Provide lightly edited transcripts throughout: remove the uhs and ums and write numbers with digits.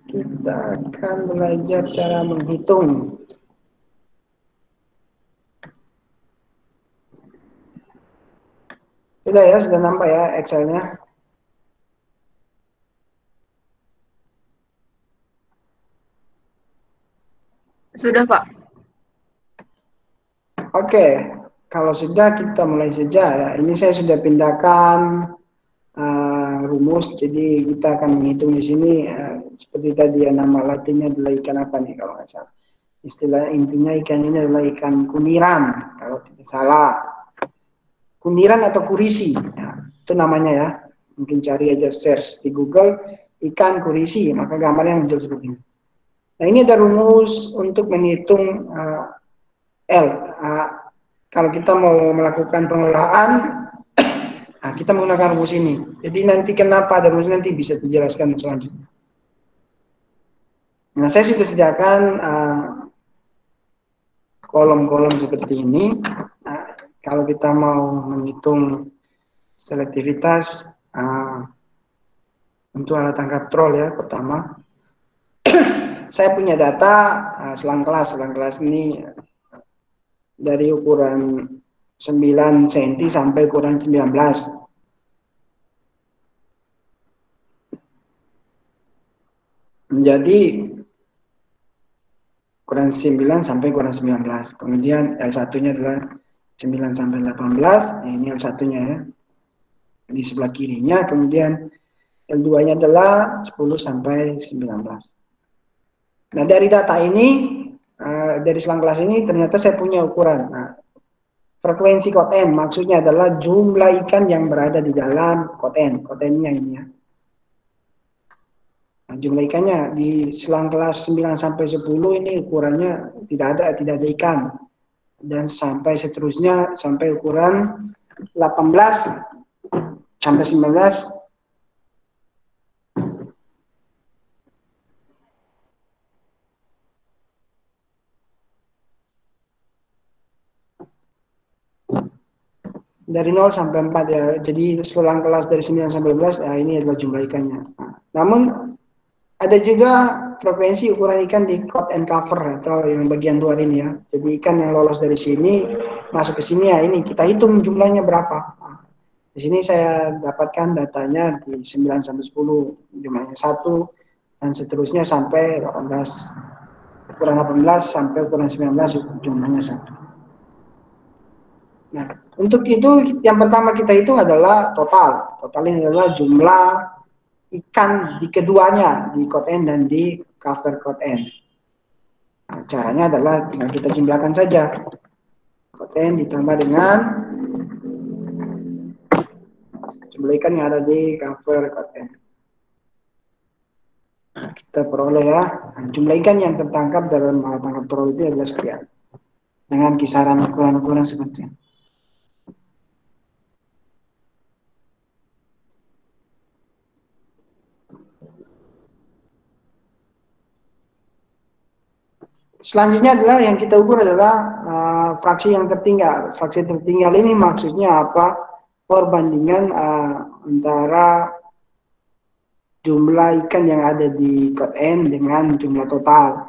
Kita akan belajar cara menghitung. Sudah ya, sudah nampak ya Excel-nya. Sudah, Pak. Oke, kalau sudah kita mulai saja ya. Ini saya sudah pindahkan rumus, jadi kita akan menghitung di sini seperti tadi ya, nama latinnya adalah ikan apa nih kalau nggak salah. Istilah intinya ikan ini adalah ikan kuniran kalau tidak salah. Kuniran atau kurisi, ya, itu namanya ya. Mungkin cari aja search di Google ikan kurisi, maka gambarnya muncul seperti ini. Nah ini ada rumus untuk menghitung L. Kalau kita mau melakukan pengelolaan, kita menggunakan rumus ini. Jadi nanti kenapa ada rumus nanti bisa dijelaskan selanjutnya. Nah saya sudah sediakan kolom-kolom seperti ini. Kalau kita mau menghitung selektivitas untuk alat tangkap troll ya, pertama saya punya data selang kelas ini dari ukuran 9 cm sampai ukuran 19. Menjadi ukuran 9 sampai ukuran 19. Kemudian L1-nya adalah 9 sampai 18. Nah, ini L1-nya ya. Di sebelah kirinya, kemudian L2-nya adalah 10 sampai 19. Nah, dari data ini, dari selang kelas ini, ternyata saya punya ukuran. Nah, frekuensi kot N, maksudnya adalah jumlah ikan yang berada di dalam kot N. Kot N-nya ini ya. Nah, jumlah ikannya di selang kelas 9 sampai 10 ini ukurannya tidak ada ikan. Dan sampai seterusnya, sampai ukuran 18 sampai 19. Dari 0 sampai 4 ya. Jadi selang kelas dari 9 sampai 12, ini adalah jumlah ikannya. Nah, namun ada juga frekuensi ukuran ikan di cut and cover atau yang bagian luar ini ya. Jadi ikan yang lolos dari sini masuk ke sini ya, ini kita hitung jumlahnya berapa. Nah, di sini saya dapatkan datanya di 9 sampai 10 jumlahnya 1 dan seterusnya sampai 18. Ukuran 18 sampai ukuran 19 jumlahnya 1. Nah, untuk itu yang pertama kita hitung adalah total. Total ini adalah jumlah ikan di keduanya, di kot N dan di cover kot N. Nah, caranya adalah tinggal kita jumlahkan saja. Kot N ditambah dengan jumlah ikan yang ada di cover kot N. Nah, kita peroleh ya. Nah, jumlah ikan yang tertangkap dalam tangkap troll itu adalah sekian. Dengan kisaran ukuran-ukuran seperti ini. Selanjutnya adalah yang kita ukur adalah fraksi yang tertinggal. Fraksi tertinggal ini maksudnya apa? Perbandingan antara jumlah ikan yang ada di kot N dengan jumlah total.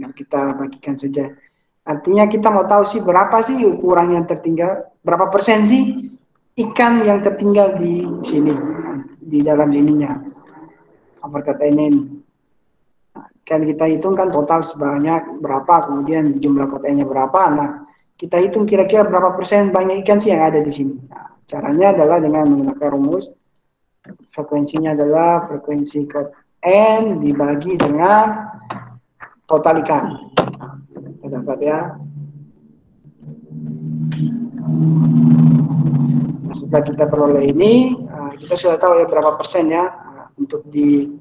Nah, kita bagikan saja. Artinya kita mau tahu sih berapa sih ukuran yang tertinggal, berapa persen sih ikan yang tertinggal di sini, di dalam ininya, cover kot N ini. Kan kita hitung kan total sebanyak berapa, kemudian jumlah kotanya berapa. Nah, kita hitung kira-kira berapa persen banyak ikan sih yang ada di sini. Nah, caranya adalah dengan menggunakan rumus. Frekuensinya adalah frekuensi kot N dibagi dengan total ikan. Kita dapat ya. Nah, setelah kita peroleh ini, kita sudah tahu ya berapa persen ya untuk di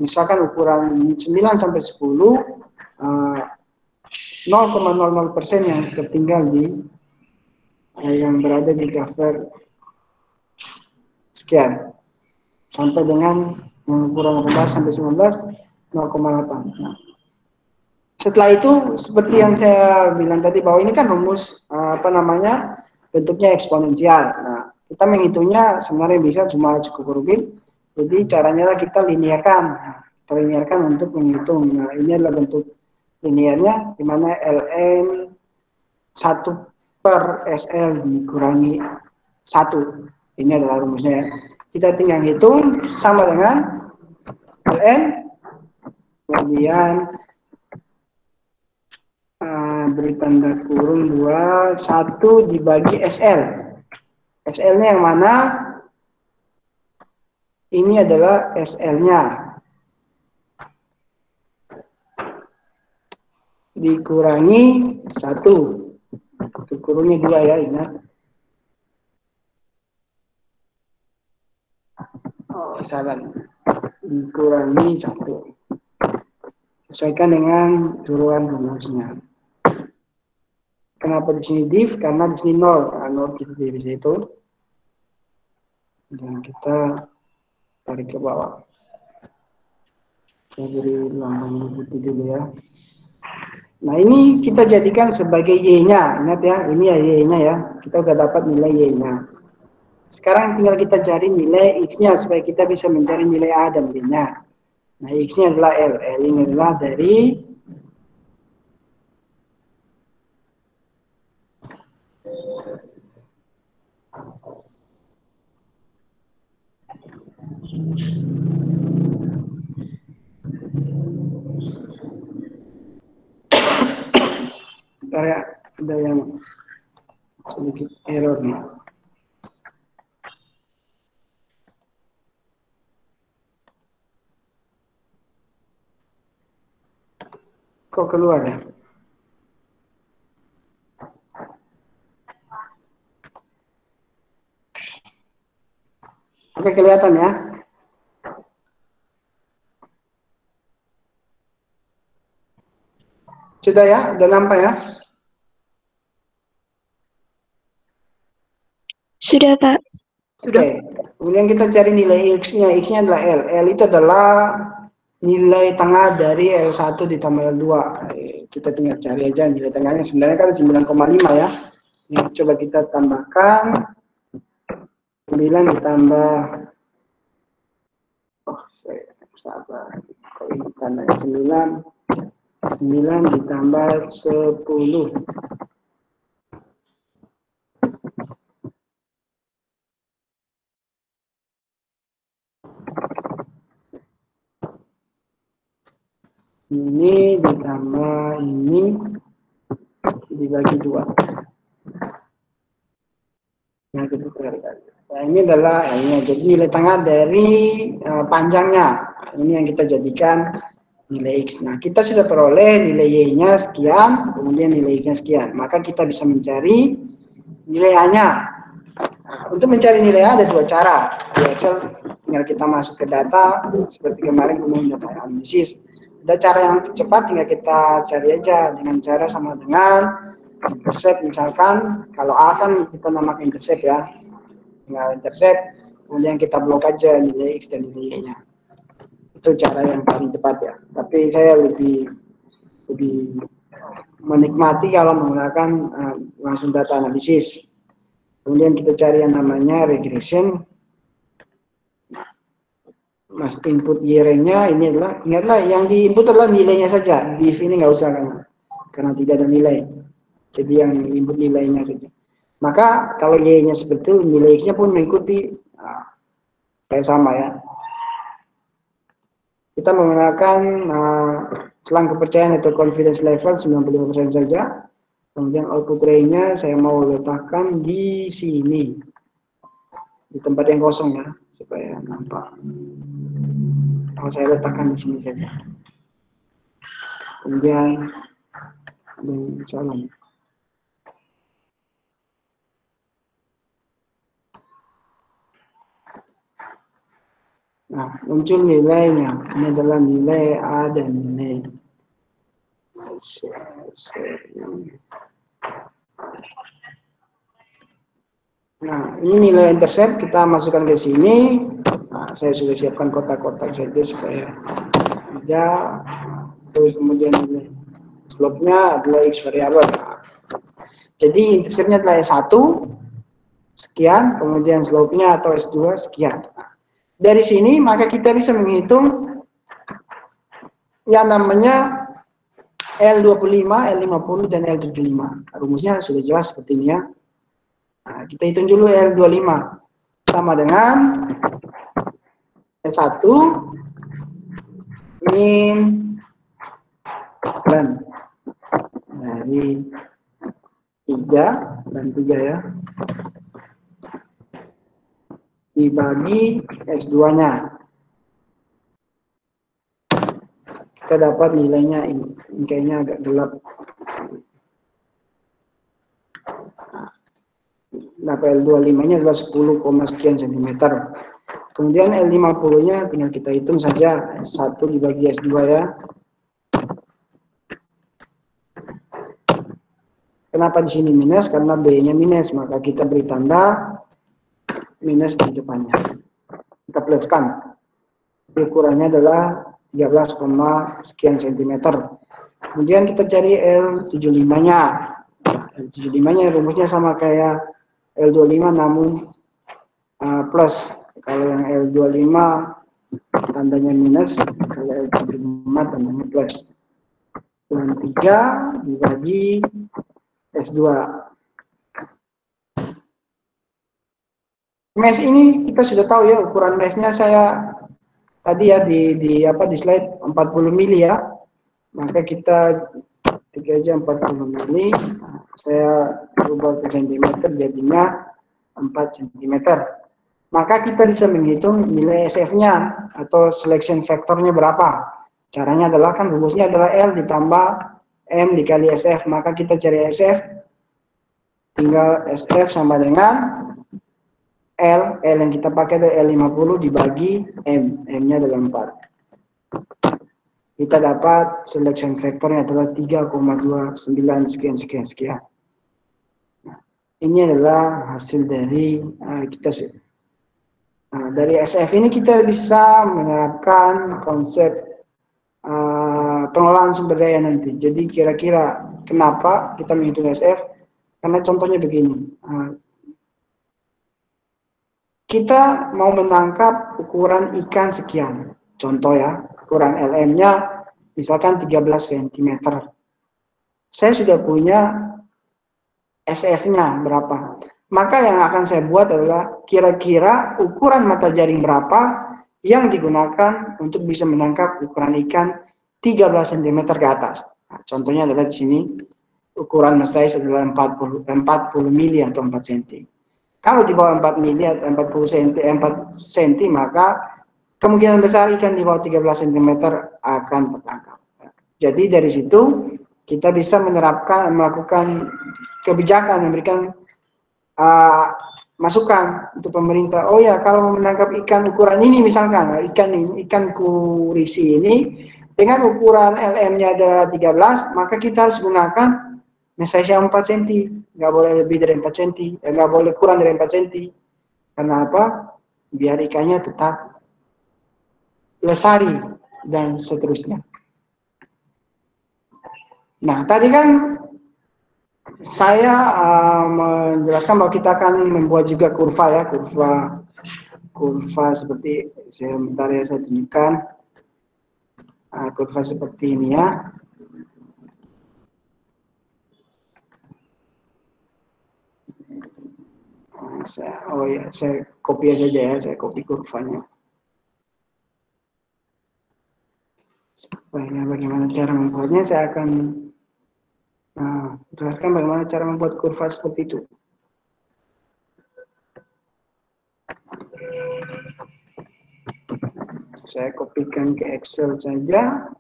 misalkan ukuran 9 sampai 10 0,00% yang tertinggal di yang berada di cover sekian sampai dengan ukuran 18 sampai 19 0,8. Nah, setelah itu seperti yang saya bilang tadi bahwa ini kan rumus bentuknya eksponensial. Nah, Kita menghitungnya sebenarnya bisa cuma cukup hurufin. Jadi caranya kita linearkan. Nah, kita linearkan untuk menghitung. Nah, ini adalah bentuk linearnya, di mana ln 1 per SL dikurangi 1. Ini adalah rumusnya ya. Kita tinggal hitung sama dengan ln, kemudian beri tanda kurung 2, 1 dibagi SL. SL-nya yang mana? Ini adalah SL-nya. Dikurangi 1. Kurungnya 2 ya, ingat. Oh, salah. Dikurangi 1. Sesuaikan dengan turunan rumusnya. Kenapa di sini div? Karena di sini 0. Nah, 0 kita di situ. Dan kita tarik ke bawah. Saya beri lambang putih dulu ya. Nah, ini kita jadikan sebagai Y-nya. Ingat ya, ini ya Y-nya ya. Kita udah dapat nilai Y-nya. Sekarang tinggal kita cari nilai X-nya supaya kita bisa mencari nilai A dan B-nya. Nah, X-nya adalah L. L ini adalah dari ada yang sedikit error nih. Kok keluar ya? Oke, kelihatan ya? Sudah ya? Udah nampak ya? Sudah, Pak. Oke. Kemudian kita cari nilai X-nya. X-nya adalah L. L itu adalah nilai tengah dari L1 ditambah L2. Kita tinggal cari aja nilai tengahnya. Sebenarnya kan 9,5 ya. Ini coba kita tambahkan. 9 ditambah, oh saya sabar, kok ini tanda 9 ditambah 10. Ini ditambah ini dibagi 2. Nah, ini adalah ini jadi nilai tengah dari panjangnya. Ini yang kita jadikan nilai X. Nah, kita sudah peroleh nilai Y-nya sekian, kemudian nilai X-nya sekian. Maka kita bisa mencari nilai A-nya. Nah, untuk mencari nilai A ada 2 cara. Di Excel tinggal kita masuk ke data, seperti kemarin kemudian data analisis. Ada cara yang cepat, tinggal kita cari aja dengan cara sama dengan intercept. Misalkan kalau A kan kita namakan intercept ya, tinggal intercept, kemudian kita blok aja nilai X dan nilai Y-nya. Itu cara yang paling tepat ya. Tapi saya lebih menikmati kalau menggunakan langsung data analisis. Kemudian kita cari yang namanya regression. Mas input Y-nya ini adalah, ingatlah yang di input adalah nilainya saja. Div ini nggak usah kan, karena tidak ada nilai. Jadi yang input nilainya saja. Maka kalau Y-nya seperti itu, nilai X-nya pun mengikuti kayak sama ya. Kita menggunakan selang kepercayaan atau confidence level 95% saja. Kemudian output ray-nya saya mau letakkan di sini. Di tempat yang kosong ya, supaya nampak. Kalau saya letakkan di sini saja. Kemudian salam. Nah, muncul nilainya. Ini adalah nilai A dan nilai. Nah, ini nilai intercept kita masukkan ke sini. Nah, saya sudah siapkan kotak-kotak saja supaya ada. Terus kemudian nilai slope-nya adalah X variabel. Nah, jadi interceptnya adalah 1. sekian, kemudian slope-nya atau S2 sekian. Dari sini maka kita bisa menghitung yang namanya L25, L50, dan L75. Rumusnya sudah jelas seperti ini ya. Nah, kita hitung dulu L25. Sama dengan L1 min dan dari 3 dan 3 ya. Dibagi S2-nya. Kita dapat nilainya ini. Ini kayaknya agak gelap. Nah, L25-nya adalah 10, sekian centimeter. Kemudian L50-nya tinggal kita hitung saja. S1 dibagi S2 ya. Kenapa di sini minus? Karena B-nya minus. Maka kita beri tanda minus di depannya. Kita pluskan. Ukurannya adalah 13, sekian centimeter. Kemudian kita cari L75-nya. L75-nya rumusnya sama kayak L25 namun plus. Kalau yang L25 tandanya minus, kalau L75 tandanya plus. Dan 3 dibagi S2. Mesh ini kita sudah tahu ya, ukuran meshnya saya tadi ya di slide 40 mili ya. Maka kita ketik aja 40 mili. Saya ubah ke centimeter jadinya 4 cm. Maka kita bisa menghitung nilai SF-nya atau selection factor-nya berapa. Caranya adalah kan rumusnya adalah L ditambah M dikali SF. Maka kita cari SF. Tinggal SF sama dengan L yang kita pakai adalah L50 dibagi M. M-nya adalah 4. Kita dapat selection factor-nya adalah 3,29 sekian. Nah, ini adalah hasil dari kita dari SF ini kita bisa menerapkan konsep pengelolaan sumber daya nanti. Jadi kira-kira kenapa kita menghitung SF? Karena contohnya begini. Kita mau menangkap ukuran ikan sekian. Contoh ya, ukuran LM-nya misalkan 13 cm. Saya sudah punya SF-nya berapa. Maka yang akan saya buat adalah kira-kira ukuran mata jaring berapa yang digunakan untuk bisa menangkap ukuran ikan 13 cm ke atas. Nah, contohnya adalah di sini ukuran size adalah 40 mili atau 4 cm. Kalau di bawah 4 mili atau 4 cm, maka kemungkinan besar ikan di bawah 13 cm akan tertangkap. Jadi dari situ kita bisa melakukan kebijakan, memberikan masukan untuk pemerintah. Oh ya, kalau mau menangkap ikan ukuran ini misalkan, ikan kurisi ini dengan ukuran LM-nya ada 13, maka kita harus gunakan size 4 cm, nggak boleh lebih dari 4 cm, nggak boleh kurang dari 4 cm. Karena apa? Biar ikannya tetap lestari dan seterusnya. Nah, tadi kan saya menjelaskan bahwa kita akan membuat juga kurva ya, kurva seperti saya tunjukkan kurva seperti ini ya. Saya copy aja ya, saya copy kurvanya. Supaya bagaimana cara membuatnya, saya akan jelaskan bagaimana cara membuat kurva seperti itu. Saya kopikan ke Excel saja.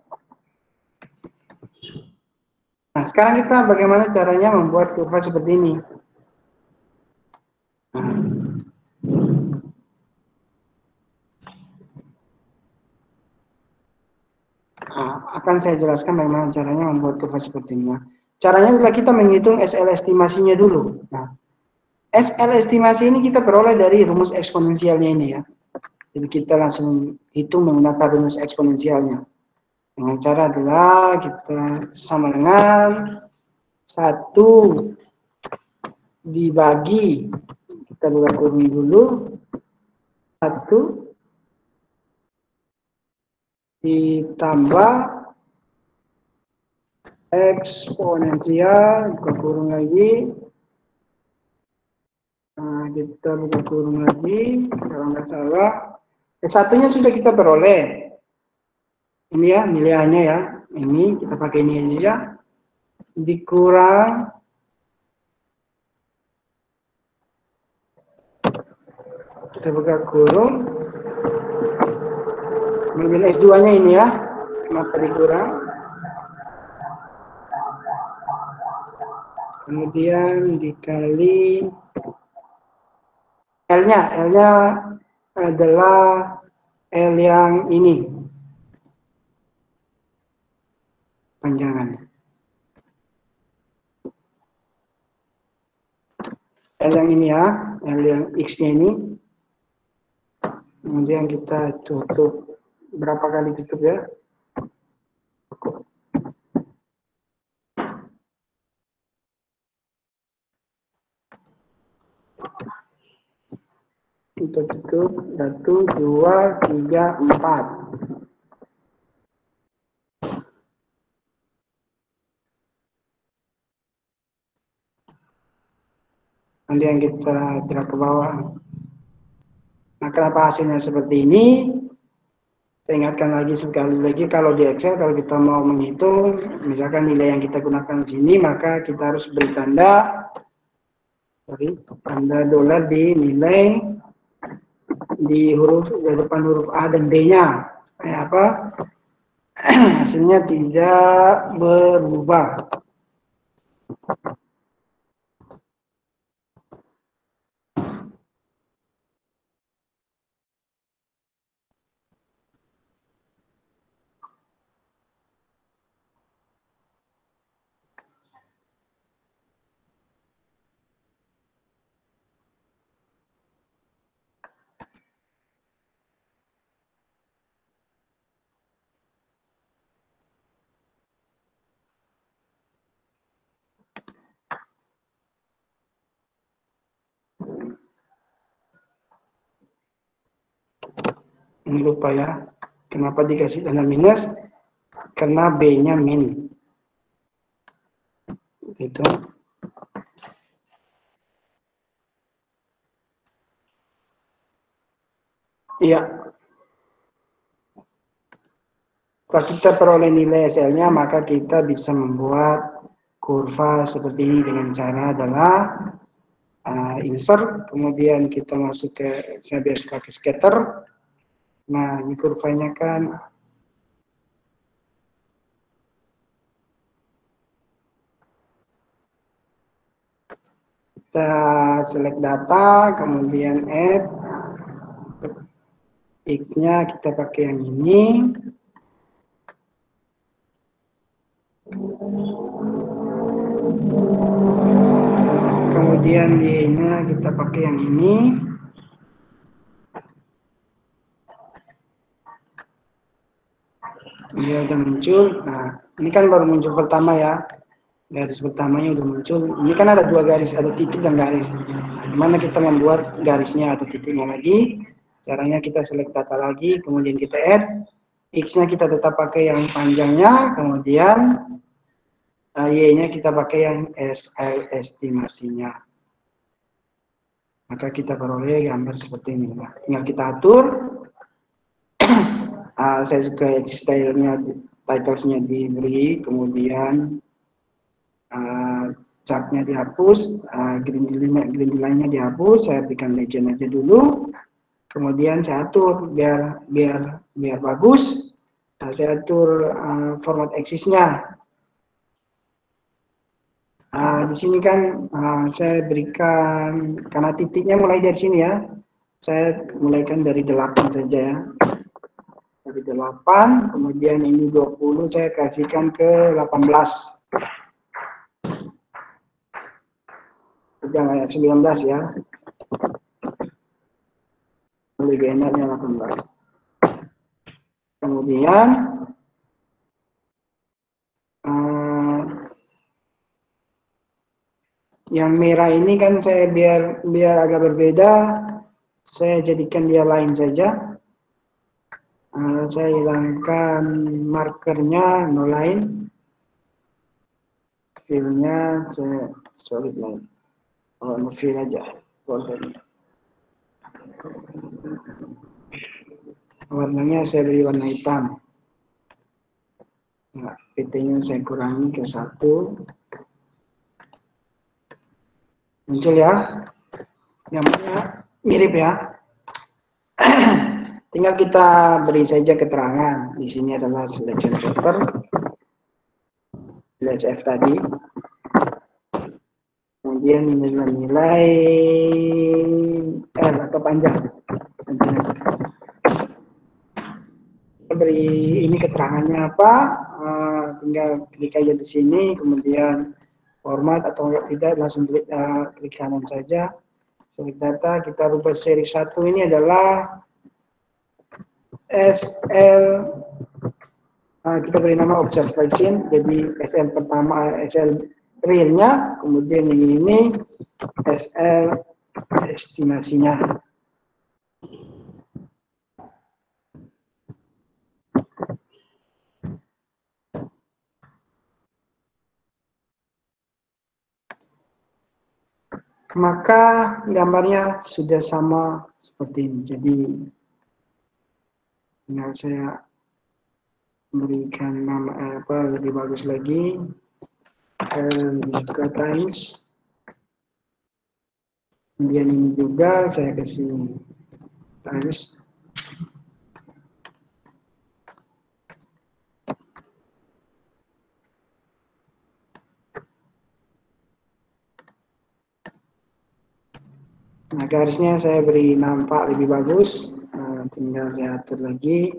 Nah, sekarang kita bagaimana caranya membuat kurva seperti ini. Akan saya jelaskan bagaimana caranya membuat kurva seperti ini. Caranya adalah kita menghitung SL estimasinya dulu. Nah, SL estimasi ini kita peroleh dari rumus eksponensialnya ini ya. Jadi kita langsung hitung menggunakan rumus eksponensialnya. Dengan cara adalah kita sama dengan 1 dibagi, Kita buka kurung dulu. 1 ditambah eksponensial, buka kurung lagi. Nah, kita buka kurung lagi, kalau nggak salah. Satunya sudah kita peroleh. Ini ya nilainya ya. Ini kita pakai ini aja. Dikurang kita buka kurung. Kemudian S2-nya ini ya. Kenapa dikurang? Kemudian dikali L-nya adalah L yang ini. Panjangan. L yang ini ya, L yang X-nya ini. Kemudian kita tutup. Berapa kali tutup ya? Kita tutup 1, 2, 3, 4. Kemudian kita drag ke bawah. Nah, kenapa hasilnya seperti ini? Saya ingatkan lagi sekali lagi, kalau di Excel, kalau kita mau menghitung, misalkan nilai yang kita gunakan di sini, maka kita harus beri tanda dolar di nilai, di depan huruf A dan B-nya. Kayak apa? Hasilnya tidak berubah. Ini lupa ya. Kenapa dikasih tanda minus? Karena B-nya min. Gitu. Iya. Kalau kita peroleh nilai SL-nya, maka kita bisa membuat kurva seperti ini dengan cara adalah insert, kemudian kita masuk ke, saya biasa pakai scatter. Nah, ini kurvanya kan kita select data, kemudian add, X-nya kita pakai yang ini. Kemudian Y-nya kita pakai yang ini. Dia udah muncul. Nah, ini kan baru muncul pertama ya. Garis pertamanya udah muncul. Ini kan ada 2 garis, ada titik dan garis. Nah, gimana kita membuat garisnya atau titiknya lagi? Caranya kita select data lagi, kemudian kita add. X-nya kita tetap pakai yang panjangnya, kemudian Y-nya kita pakai yang SL estimasinya. Maka kita peroleh gambar seperti ini. Nah, tinggal kita atur. Saya suka style-nya, titles-nya diberi, kemudian chart-nya dihapus, green line-nya dihapus, saya berikan legend aja dulu. Kemudian saya atur biar bagus. Nah, saya atur format axis-nya. Di sini kan saya berikan, karena titiknya mulai dari sini ya, saya mulaikan dari 8 saja ya. Dari 8, kemudian ini 20, saya kasihkan ke 18. Jangan 19 ya. Lebih enaknya 18. Kemudian Yang merah ini kan saya biar agak berbeda, saya jadikan dia lain saja. Saya hilangkan markernya, no line. Fill-nya saya solid line. No fill aja. Warnanya saya beri warna hitam. Nah, PT-nya saya kurangi ke 1. Muncul ya. Gambarnya mirip ya. Tinggal kita beri saja keterangan. Di sini adalah selection chopper. LHF tadi. Kemudian nilai R atau panjang. Kita beri ini keterangannya apa? Tinggal klik aja di sini, kemudian format atau tidak langsung klik kanan saja. Select data, kita rubah seri 1 ini adalah SL, kita beri nama observation, jadi SL pertama SL realnya, kemudian ini SL estimasinya. Maka gambarnya sudah sama seperti ini. Jadi tinggal saya berikan nama lebih bagus lagi, juga times. Kemudian ini juga saya kasih times. Nah, garisnya saya beri nampak lebih bagus. Tinggal saya atur lagi.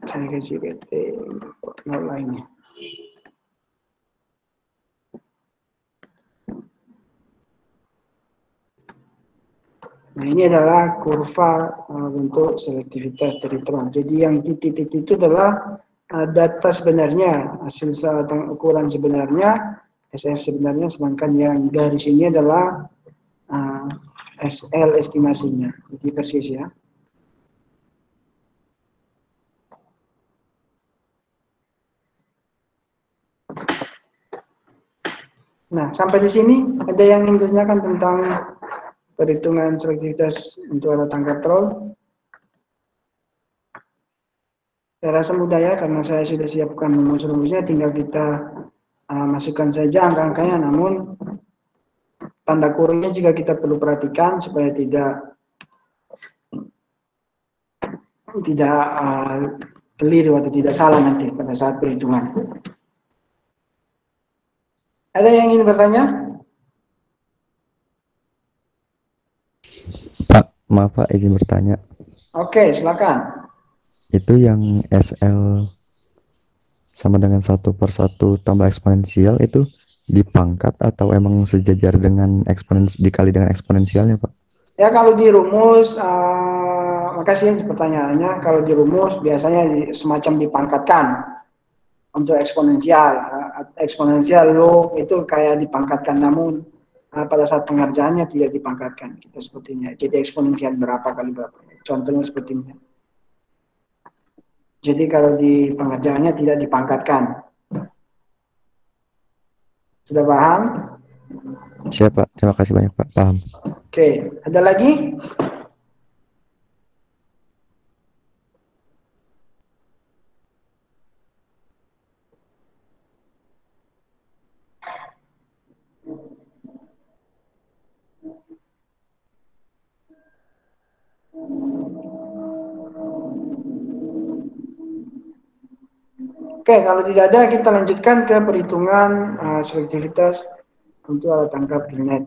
Saya kasih PT lainnya. Nah, ini adalah kurva bentuk selektivitas dari Tron. Jadi yang titik-titik itu adalah data sebenarnya, hasil ukuran sebenarnya, SF sebenarnya, sedangkan yang garis ini adalah SL estimasinya. Jadi persis ya. Nah, sampai di sini ada yang ingin ditanyakan tentang perhitungan selektivitas untuk alat tangkap troll. Saya rasa mudah ya, karena saya sudah siapkan rumus-rumusnya, tinggal kita masukkan saja angka-angkanya, namun tanda kurungnya juga kita perlu perhatikan supaya tidak keliru atau tidak salah nanti pada saat perhitungan. Ada yang ingin bertanya? Pak, maaf Pak, izin bertanya. Oke, silakan. Itu yang SL sama dengan 1/1 tambah eksponensial itu dipangkat atau emang sejajar dengan dikali dengan eksponensialnya, Pak? Ya, kalau di rumus, makasih pertanyaannya. Kalau di rumus biasanya semacam dipangkatkan untuk eksponensial. Eksponensial lo itu kayak dipangkatkan, namun pada saat pengerjaannya tidak dipangkatkan. Kita sepertinya. Jadi eksponensial berapa kali berapa. Contohnya seperti ini. Jadi kalau di pengerjaannya tidak dipangkatkan. Sudah paham? Siap Pak, terima kasih banyak Pak, paham. Oke, ada lagi? Oke, kalau tidak ada kita lanjutkan ke perhitungan selektivitas untuk alat tangkap Gillnet.